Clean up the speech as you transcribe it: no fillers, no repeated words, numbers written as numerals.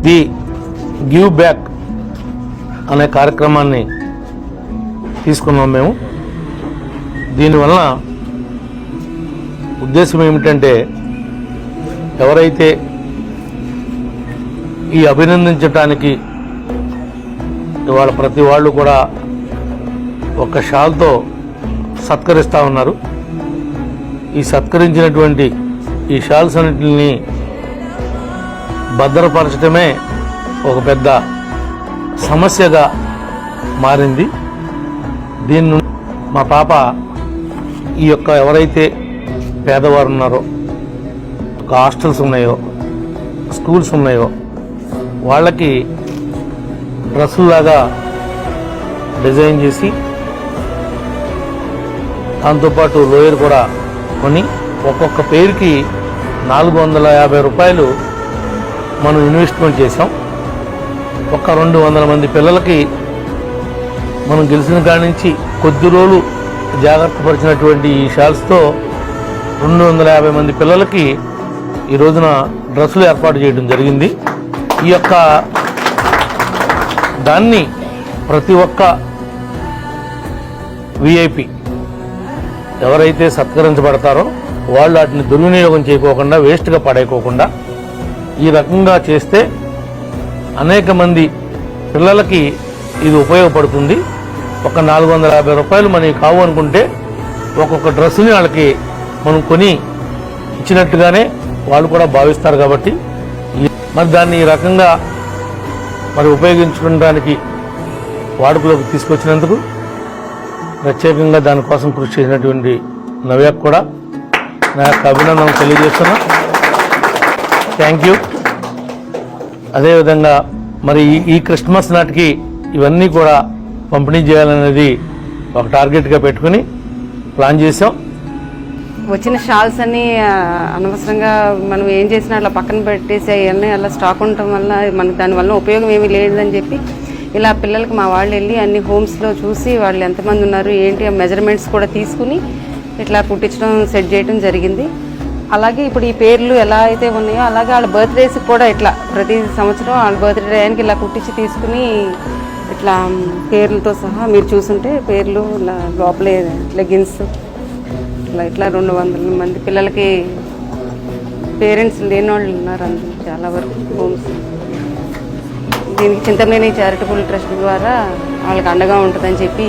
The give back అనే కార్యక్రమాన్ని తీసుకున్నాం మేము. దీనివల్ల ఉద్దేశం ఏమిటంటే, ఎవరైతే ఈ అభినందించటానికి ఇవాళ ప్రతి వాళ్ళు కూడా ఒక షాల్తో సత్కరిస్తూ ఉన్నారు. ఈ సత్కరించినటువంటి ఈ షాల్స్ అన్నింటిని భద్రపరచడమే ఒక పెద్ద సమస్యగా మారింది. దీన్ని మా పాప ఈ యొక్క ఎవరైతే పేదవారు ఉన్నారో, హాస్టల్స్ ఉన్నాయో, స్కూల్స్ ఉన్నాయో, వాళ్ళకి డ్రెస్సులాగా డిజైన్ చేసి దాంతోపాటు లోయర్ కూడా కొని ఒక్కొక్క పేరుకి 450 రూపాయలు మనం ఇన్వెస్ట్మెంట్ చేసాం. ఒక 200 మంది పిల్లలకి మనం గెలిచిన కాడి నుంచి కొద్ది రోజులు జాగ్రత్త పరిచినటువంటి ఈ షాల్స్తో 250 మంది పిల్లలకి ఈ రోజున డ్రెస్సులు ఏర్పాటు చేయడం జరిగింది. ఈ యొక్క దాన్ని ప్రతి ఒక్క విఐపి ఎవరైతే సత్కరించబడతారో వాళ్ళు వాటిని దుర్వినియోగం చేయకోకుండా, వేస్ట్గా పడేయకోకుండా ఈ రకంగా చేస్తే అనేక మంది పిల్లలకి ఇది ఉపయోగపడుతుంది. ఒక 450 రూపాయలు మనకి కావు అనుకుంటే ఒక్కొక్క డ్రెస్సుని వాళ్ళకి మనం కొని ఇచ్చినట్టుగానే వాళ్ళు కూడా భావిస్తారు. కాబట్టి మరి దాన్ని ఈ రకంగా మరి ఉపయోగించుకోవడానికి వాడుకలోకి తీసుకొచ్చినందుకు ప్రత్యేకంగా దానికోసం కృషి చేసినటువంటి నవ్యకు కూడా నా యొక్క అభినందనలు తెలియజేస్తున్నా. Thank you. అదేవిధంగా మరి ఈ క్రిస్మస్ నాటికి ఇవన్నీ కూడా పంపిణీ చేయాలనేది ఒక టార్గెట్గా పెట్టుకుని ప్లాన్ చేసాం. వచ్చిన షాల్స్ అన్ని అనవసరంగా మనం ఏం చేసినా అలా పక్కన పెట్టేసి అవన్నీ అలా స్టాక్ ఉండటం వల్ల మనకు దానివల్ల ఉపయోగం ఏమీ లేదని చెప్పి ఇలా పిల్లలకి మా వాళ్ళు వెళ్ళి అన్ని హోమ్స్లో చూసి వాళ్ళు ఎంతమంది ఉన్నారు ఏంటి ఆ మెజర్మెంట్స్ కూడా తీసుకుని ఇట్లా కుట్టించడం, సెట్ చేయడం జరిగింది. అలాగే ఇప్పుడు ఈ పేర్లు ఎలా అయితే ఉన్నాయో అలాగే వాళ్ళ బర్త్డేస్కి కూడా ఇట్లా ప్రతి సంవత్సరం వాళ్ళ బర్త్డే టైంకి ఇలా కుట్టించి తీసుకుని ఇట్లా పేర్లతో సహా మీరు చూసుంటే పేర్లు లోపలే లెగిన్స్ ఇట్లా 200 మంది పిల్లలకి పేరెంట్స్ లేని వాళ్ళు ఉన్నారు అందులో చాలా వరకు హోమ్స్. దీనికి చింతమనేని చారిటబుల్ ట్రస్ట్ ద్వారా వాళ్ళకి అండగా ఉంటుందని చెప్పి